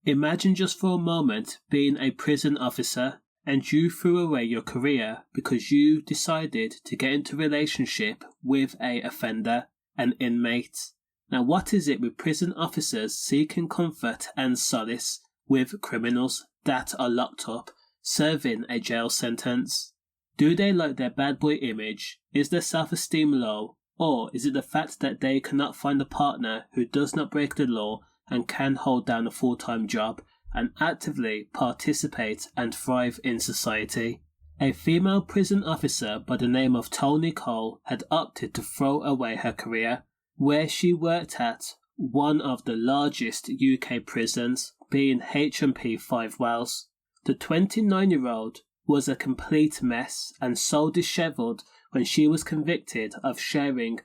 Imagine just for a moment being a prison officer and you threw away your career because you decided to get into a relationship with an offender, an inmate. Now what is it with prison officers seeking comfort and solace with criminals that are locked up, serving a jail sentence? Do they like their bad boy image? Is their self-esteem low? Or is it the fact that they cannot find a partner who does not break the law and can hold down a full-time job and actively participate and thrive in society? A female prison officer by the name of Toni Cole had opted to throw away her career, where she worked at one of the largest UK prisons, being HMP 5 Wells. The 29-year-old was a complete mess and so dishevelled when she was convicted of sharing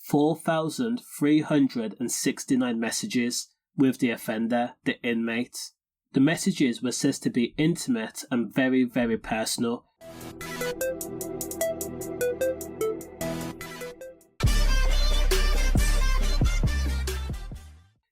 4,369 messages with the offender, the inmate. The messages were said to be intimate and very, very personal.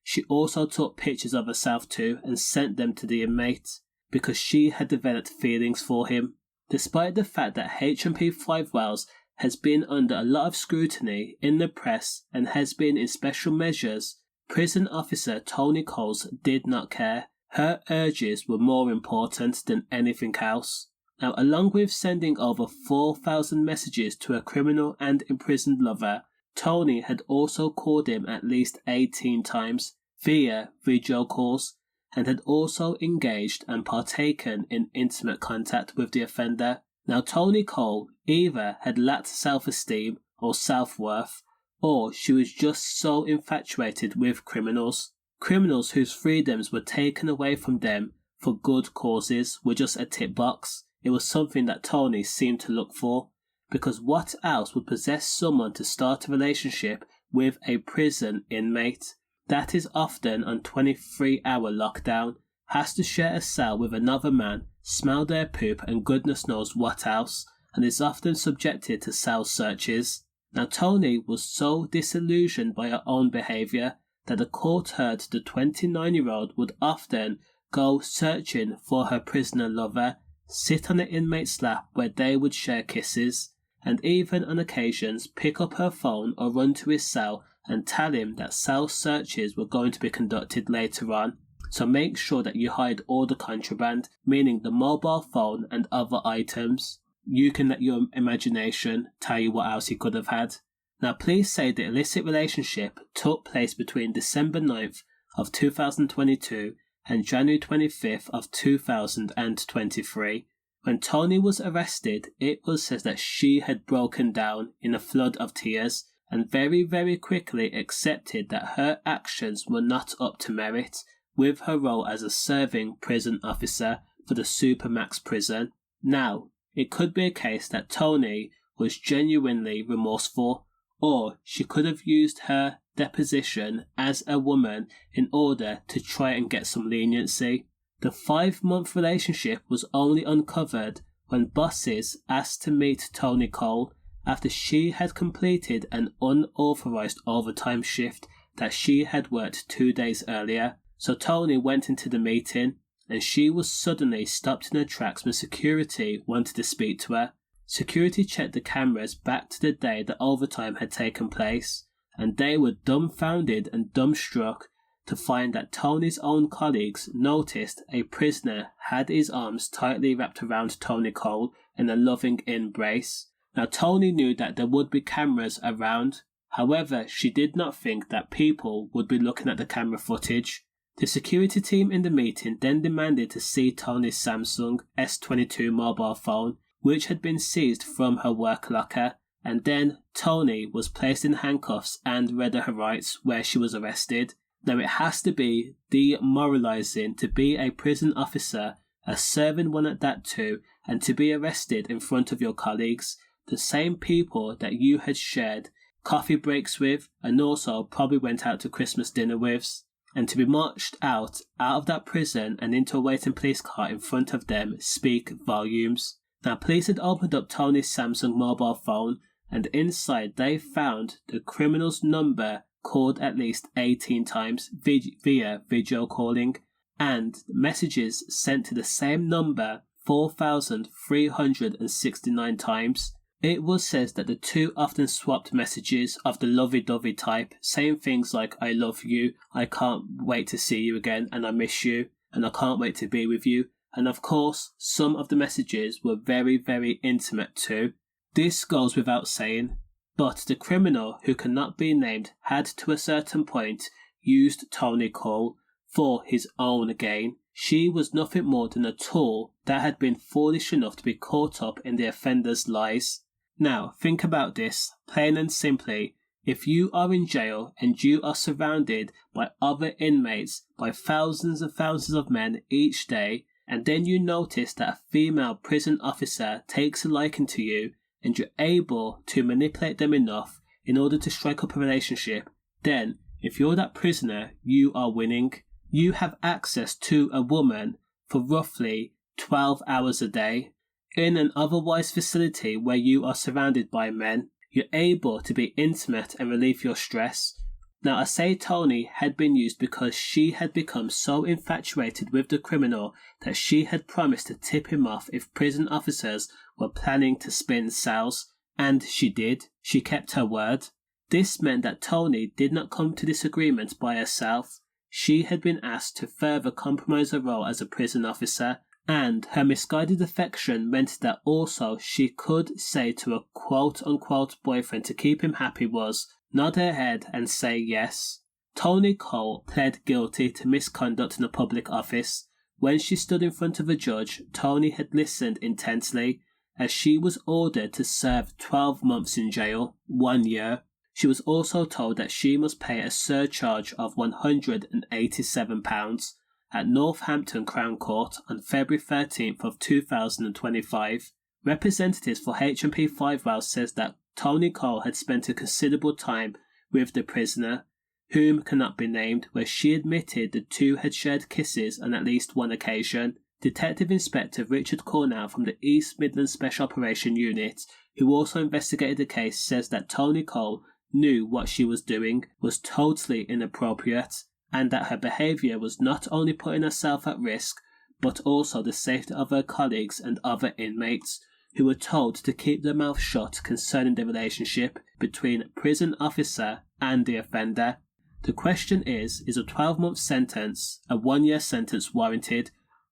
She also took pictures of herself too and sent them to the inmate because she had developed feelings for him. Despite the fact that HMP 5 Wells has been under a lot of scrutiny in the press and has been in special measures, prison officer Toni Coles did not care. Her urges were more important than anything else. Now, along with sending over 4,000 messages to a criminal and imprisoned lover, Toni had also called him at least 18 times via video calls and had also engaged and partaken in intimate contact with the offender. Now, Toni Cole either had lacked self-esteem or self-worth, or she was just so infatuated with criminals. Criminals whose freedoms were taken away from them for good causes were just a tick box. It was something that Toni seemed to look for, because what else would possess someone to start a relationship with a prison inmate that is often on 23-hour lockdown, has to share a cell with another man, smell their poop and goodness knows what else, and is often subjected to cell searches? Now, Toni was so disillusioned by her own behaviour that the court heard the 29-year-old would often go searching for her prisoner lover, sit on the inmate's lap where they would share kisses, and even on occasions pick up her phone or run to his cell and tell him that cell searches were going to be conducted later on. So make sure that you hide all the contraband, meaning the mobile phone and other items. You can let your imagination tell you what else he could have had. Now, police say the illicit relationship took place between December 9th of 2022 and January 25th of 2023. When Toni was arrested, it was said that she had broken down in a flood of tears and very, very quickly accepted that her actions were not up to merit with her role as a serving prison officer for the Supermax prison. Now, it could be a case that Toni was genuinely remorseful, or she could have used her deposition as a woman in order to try and get some leniency. The 5-month relationship was only uncovered when bosses asked to meet Toni Cole after she had completed an unauthorized overtime shift that she had worked 2 days earlier. So Toni went into the meeting and she was suddenly stopped in her tracks when security wanted to speak to her. Security checked the cameras back to the day the overtime had taken place, and they were dumbfounded and dumbstruck to find that Toni's own colleagues noticed a prisoner had his arms tightly wrapped around Toni Cole in a loving embrace. Now, Toni knew that there would be cameras around, however, she did not think that people would be looking at the camera footage. The security team in the meeting then demanded to see Toni's Samsung S22 mobile phone, which had been seized from her work locker, and then Toni was placed in handcuffs and read her rights where she was arrested. Now, it has to be demoralizing to be a prison officer, a serving one at that too, and to be arrested in front of your colleagues, the same people that you had shared coffee breaks with and also probably went out to Christmas dinner with, and to be marched out of that prison and into a waiting police car in front of them speak volumes. Now, police had opened up Toni's Samsung mobile phone, and inside they found the criminal's number called at least 18 times via video calling, and messages sent to the same number 4,369 times. It was said that the two often swapped messages of the lovey-dovey type, saying things like, "I love you," "I can't wait to see you again," and "I miss you," and "I can't wait to be with you." And of course, some of the messages were very, very intimate too. This goes without saying, but the criminal, who cannot be named, had to a certain point used Toni Cole for his own gain. She was nothing more than a tool that had been foolish enough to be caught up in the offender's lies. Now, think about this, plain and simply. If you are in jail and you are surrounded by other inmates, by thousands and thousands of men each day, and then you notice that a female prison officer takes a liking to you, and you're able to manipulate them enough in order to strike up a relationship, then, if you're that prisoner, you are winning. You have access to a woman for roughly 12 hours a day. In an otherwise facility where you are surrounded by men, you're able to be intimate and relieve your stress. Now, I say Toni had been used because she had become so infatuated with the criminal that she had promised to tip him off if prison officers were planning to spin cells. And she did. She kept her word. This meant that Toni did not come to this agreement by herself. She had been asked to further compromise her role as a prison officer, and her misguided affection meant that also she could say to a quote-unquote boyfriend to keep him happy was, nod her head and say yes. Toni Cole pled guilty to misconduct in a public office. When she stood in front of a judge, Toni had listened intensely, as she was ordered to serve 12 months in jail, 1 year. She was also told that she must pay a surcharge of £187 at Northampton Crown Court on February 13th of 2025. Representatives for H&P 5 Wales says that Toni Cole had spent a considerable time with the prisoner, whom cannot be named, where she admitted the two had shared kisses on at least one occasion. Detective Inspector Richard Cornell from the East Midlands Special Operation Unit, who also investigated the case, says that Toni Cole knew what she was doing was totally inappropriate, and that her behaviour was not only putting herself at risk, but also the safety of her colleagues and other inmates, who were told to keep their mouth shut concerning the relationship between prison officer and the offender. The question is a 12-month sentence, a 1-year sentence warranted,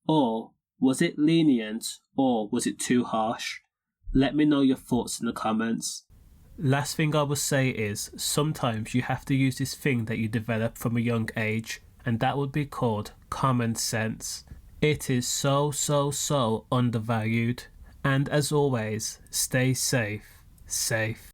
or was it lenient, or was it too harsh? Let me know your thoughts in the comments. Last thing I will say is, sometimes you have to use this thing that you develop from a young age, and that would be called common sense. It is so undervalued. And as always, stay safe.